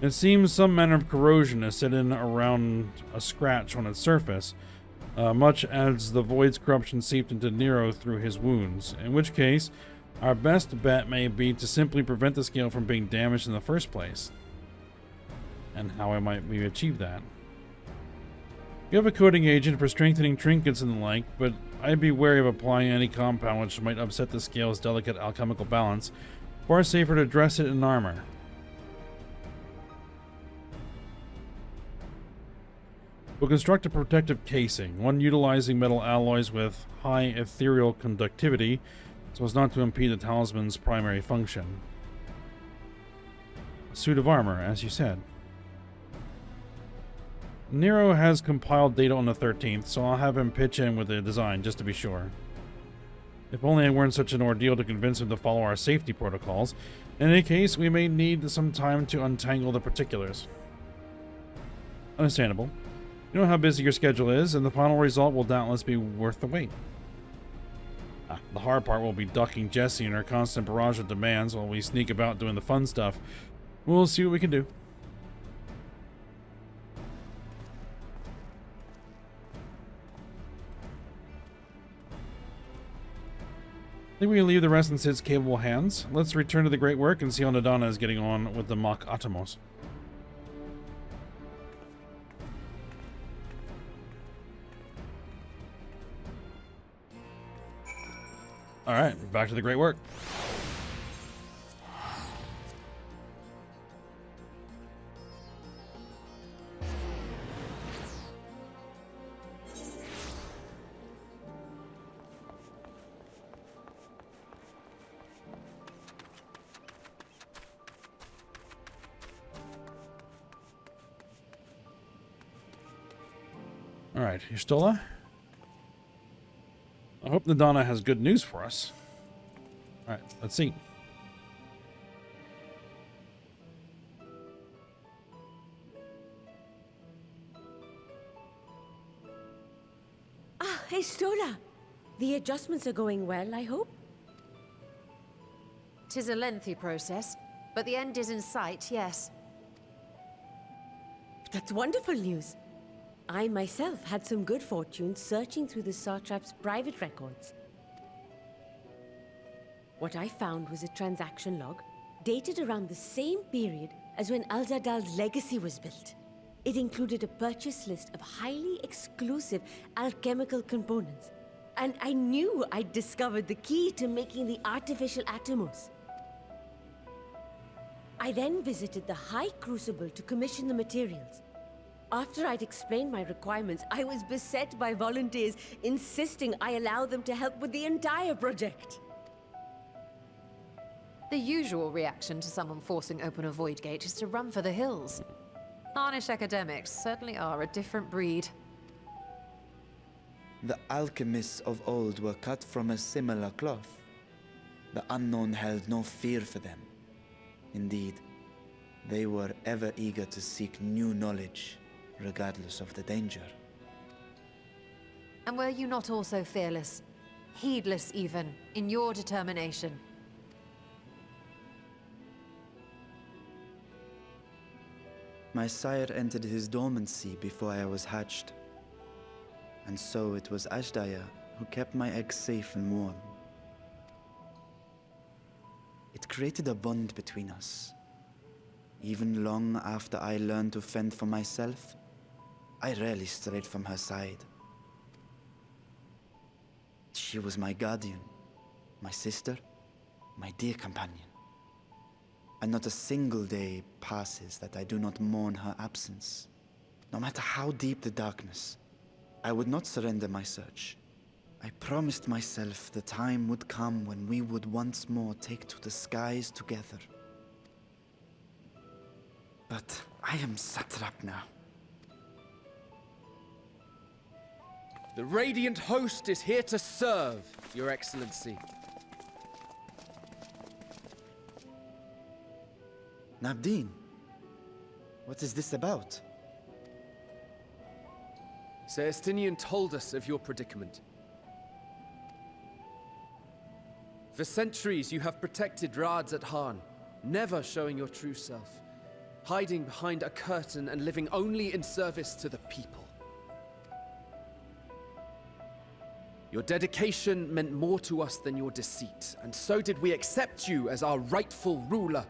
It seems some manner of corrosion has set in around a scratch on its surface, much as the void's corruption seeped into Nero through his wounds, in which case, our best bet may be to simply prevent the scale from being damaged in the first place. And how might we achieve that? You have a coating agent for strengthening trinkets and the like, but I'd be wary of applying any compound which might upset the scale's delicate alchemical balance. Far safer to dress it in armor. We'll construct a protective casing, one utilizing metal alloys with high ethereal conductivity, so as not to impede the talisman's primary function. A suit of armor, as you said. Nero has compiled data on the 13th, so I'll have him pitch in with the design, just to be sure. If only it weren't such an ordeal to convince him to follow our safety protocols. In any case, we may need some time to untangle the particulars. Understandable. You know how busy your schedule is, and the final result will doubtless be worth the wait. The hard part will be ducking Jessie and her constant barrage of demands while we sneak about doing the fun stuff. We'll see what we can do. I think we can leave the rest in Sid's capable hands. Let's return to the great work and see how Nadana is getting on with the mock Atomos. Alright, back to the great work. Alright, Y'shtola? I hope Nadana has good news for us. Alright, let's see. Ah, Y'shtola! The adjustments are going well, I hope? 'Tis a lengthy process, but the end is in sight, yes. That's wonderful news. I myself had some good fortune searching through the Satrap's private records. What I found was a transaction log dated around the same period as when Al-Zadal's legacy was built. It included a purchase list of highly exclusive alchemical components, and I knew I'd discovered the key to making the artificial Atomos. I then visited the High Crucible to commission the materials. After I'd explained my requirements, I was beset by volunteers insisting I allow them to help with the entire project. The usual reaction to someone forcing open a void gate is to run for the hills. Harnish academics certainly are a different breed. The alchemists of old were cut from a similar cloth. The unknown held no fear for them. Indeed, they were ever eager to seek new knowledge, regardless of the danger. And were you not also fearless, heedless even, in your determination? My sire entered his dormancy before I was hatched. And so it was Ashdaya who kept my eggs safe and warm. It created a bond between us. Even long after I learned to fend for myself, I rarely strayed from her side. She was my guardian, my sister, my dear companion. And not a single day passes that I do not mourn her absence. No matter how deep the darkness, I would not surrender my search. I promised myself the time would come when we would once more take to the skies together. But I am satrap now. The Radiant Host is here to serve, Your Excellency. Nabdeen, what is this about? Celestinian told us of your predicament. For centuries you have protected Rads at Han, never showing your true self, hiding behind a curtain and living only in service to the people. Your dedication meant more to us than your deceit, and so did we accept you as our rightful ruler.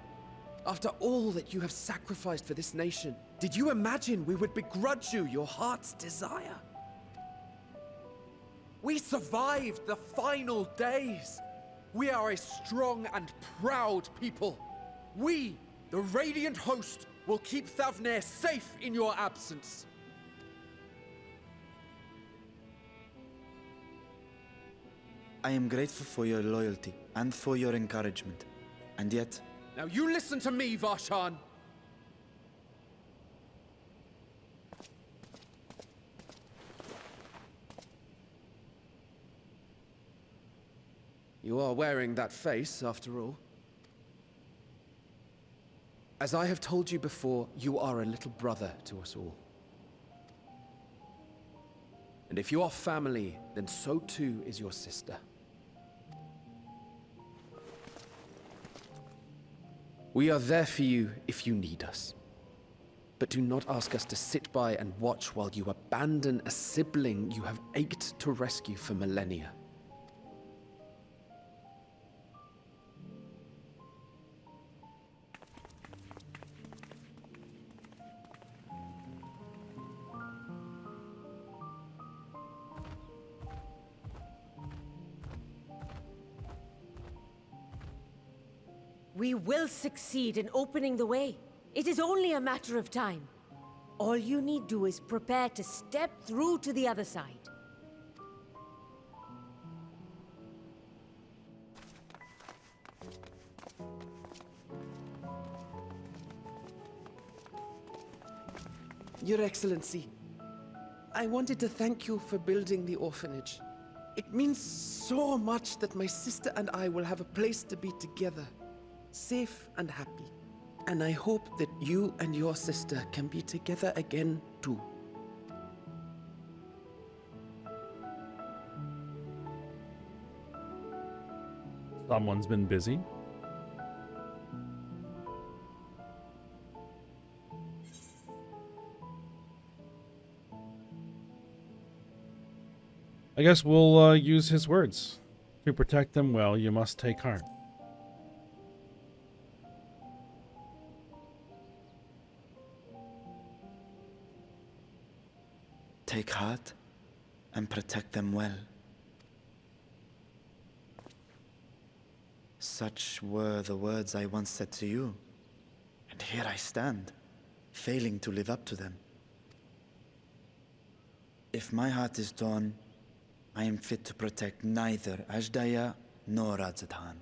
After all that you have sacrificed for this nation, did you imagine we would begrudge you your heart's desire? We survived the final days. We are a strong and proud people. We, the Radiant Host, will keep Thavnair safe in your absence. I am grateful for your loyalty and for your encouragement. And yet, Now you listen to me, Varshan. You are wearing that face, after all. As I have told you before, you are a little brother to us all. And if you are family, then so too is your sister. We are there for you if you need us. But do not ask us to sit by and watch while you abandon a sibling you have ached to rescue for millennia. We will succeed in opening the way. It is only a matter of time. All you need do is prepare to step through to the other side. Your Excellency, I wanted to thank you for building the orphanage. It means so much that my sister and I will have a place to be together, safe and happy. And I hope that you and your sister can be together again too. Someone's been busy. I guess we'll use his words. To protect them well, you must take heart. take heart and protect them well. Such were the words I once said to you, and here I stand, failing to live up to them. If my heart is torn, I am fit to protect neither Ajdaya nor Radzatan.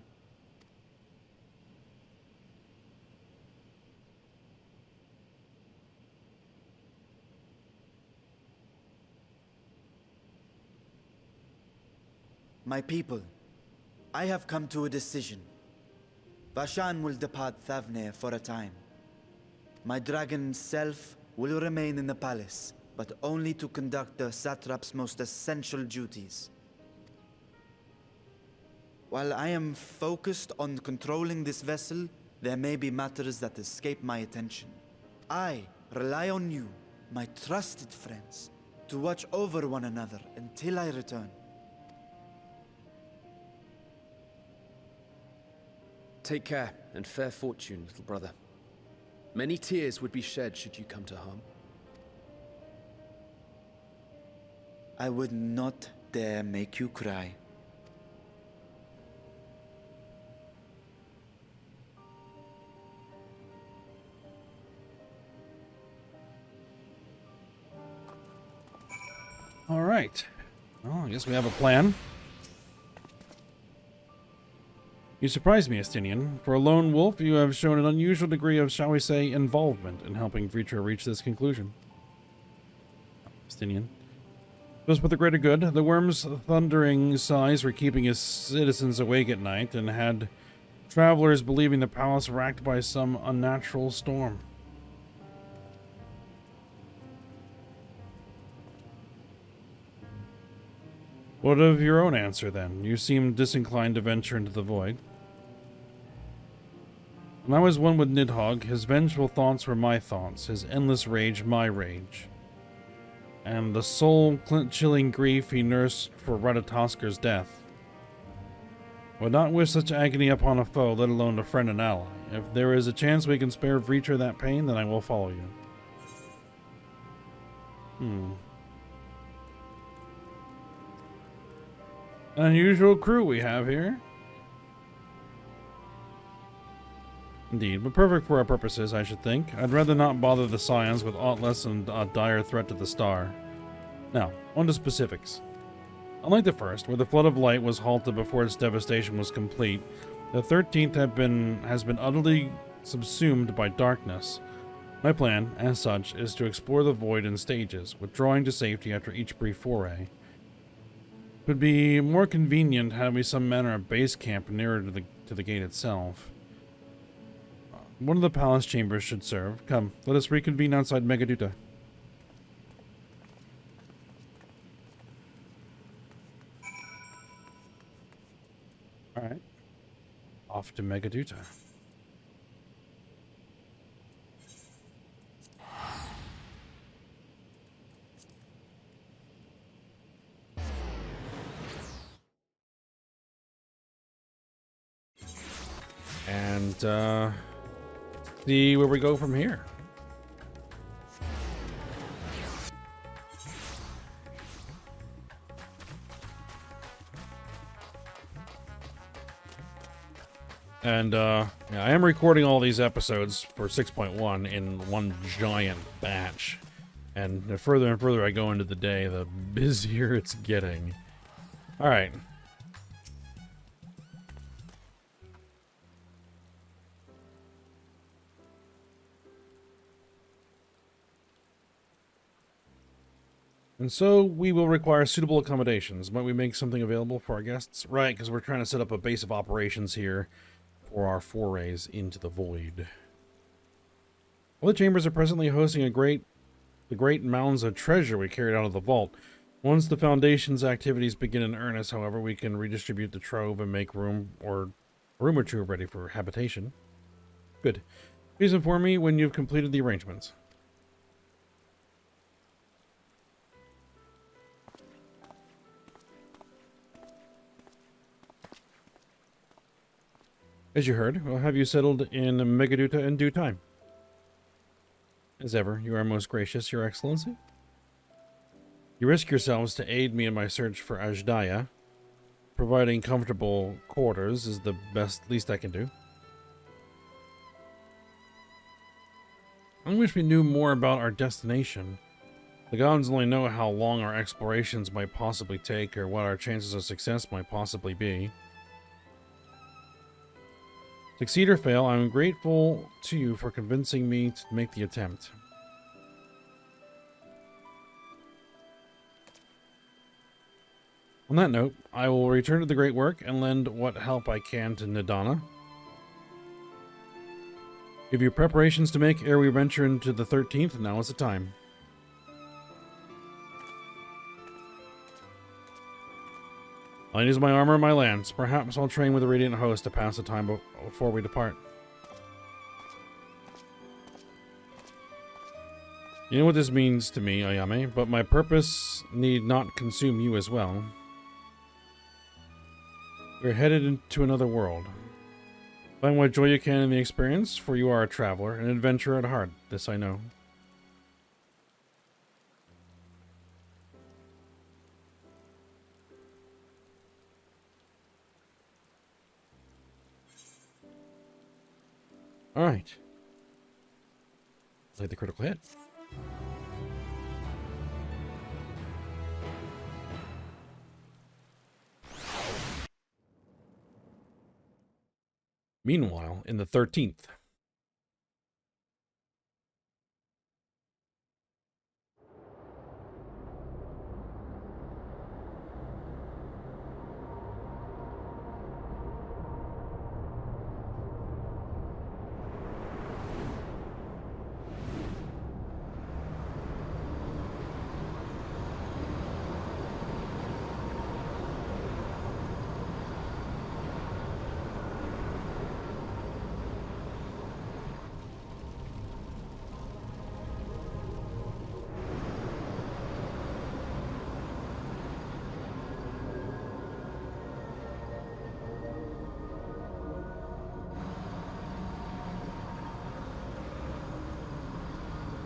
My people, I have come to a decision. Vashan will depart Thavnair for a time. My dragon self will remain in the palace, but only to conduct the satrap's most essential duties. While I am focused on controlling this vessel, there may be matters that escape my attention. I rely on you, my trusted friends, to watch over one another until I return. Take care and fair fortune, little brother. Many tears would be shed should you come to harm. I would not dare make you cry. All right. Well, I guess we have a plan. You surprise me, Estinian. For a lone wolf, you have shown an unusual degree of, shall we say, involvement in helping Vritra reach this conclusion. Estinian. Just for the greater good, the worm's thundering sighs were keeping his citizens awake at night and had travelers believing the palace racked by some unnatural storm. What of your own answer, then? You seem disinclined to venture into the void. When I was one with Nidhogg, his vengeful thoughts were my thoughts, his endless rage my rage. And the soul-chilling grief he nursed for Radatosker's death. I would not wish such agony upon a foe, let alone a friend and ally. If there is a chance we can spare Vritra that pain, then I will follow you. An unusual crew we have here. Indeed, but perfect for our purposes, I should think. I'd rather not bother the Scions with aught less than a dire threat to the star. Now, on to specifics. Unlike the first, where the flood of light was halted before its devastation was complete, the 13th has been utterly subsumed by darkness. My plan, as such, is to explore the void in stages, withdrawing to safety after each brief foray. It would be more convenient had we some manner of base camp nearer to the gate itself. One of the palace chambers should serve. Come, let us reconvene outside Megaduta. Alright. Off to Megaduta. And, see where we go from here. And, yeah, I am recording all these episodes for 6.1 in one giant batch. And the further and further I go into the day, the busier it's getting. Alright. And so we will require suitable accommodations. Might we make something available for our guests? Right, because we're trying to set up a base of operations here for our forays into the void. All the chambers are presently hosting the great mounds of treasure we carried out of the vault. Once the Foundation's activities begin in earnest, however, we can redistribute the trove and make room or two ready for habitation. Good. Please inform me when you've completed the arrangements. As you heard, we'll have you settled in Megaduta in due time. As ever, you are most gracious, Your Excellency. You risk yourselves to aid me in my search for Ajdaya. Providing comfortable quarters is the least I can do. I wish we knew more about our destination. The gods only know how long our explorations might possibly take or what our chances of success might possibly be. Succeed or fail, I am grateful to you for convincing me to make the attempt. On that note, I will return to the great work and lend what help I can to Nidana. Give you preparations to make ere we venture into the 13th, now is the time. I'll use my armor and my lance. Perhaps I'll train with the Radiant Host to pass the time before we depart. You know what this means to me, Ayame, but my purpose need not consume you as well. We're headed into another world. Find what joy you can in the experience, for you are a traveler, an adventurer at heart. This I know. Alright. Play the critical hit. Meanwhile, in the 13th.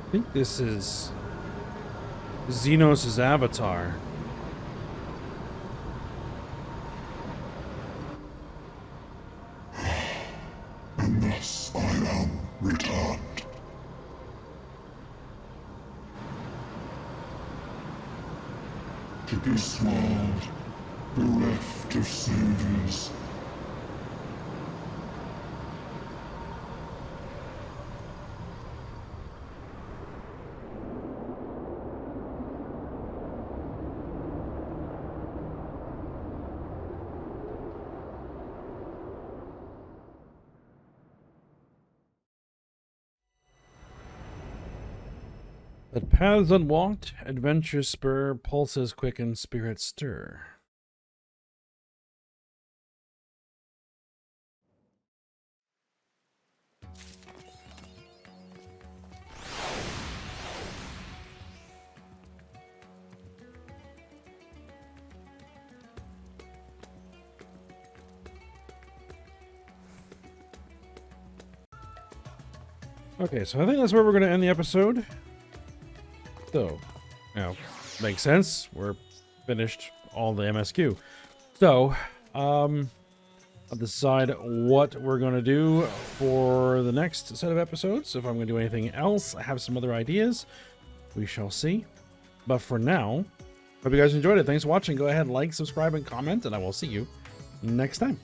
I think this is Xenos' avatar. And thus I am returned. To this world, bereft of saviors. But paths unwalked, adventure spur, pulses quicken, spirits stir. Okay, so I think that's where we're going to end the episode. So, makes sense. We're finished all the MSQ. So, I'll decide what we're going to do for the next set of episodes. If I'm going to do anything else, I have some other ideas. We shall see. But for now, hope you guys enjoyed it. Thanks for watching. Go ahead, like, subscribe, and comment, and I will see you next time.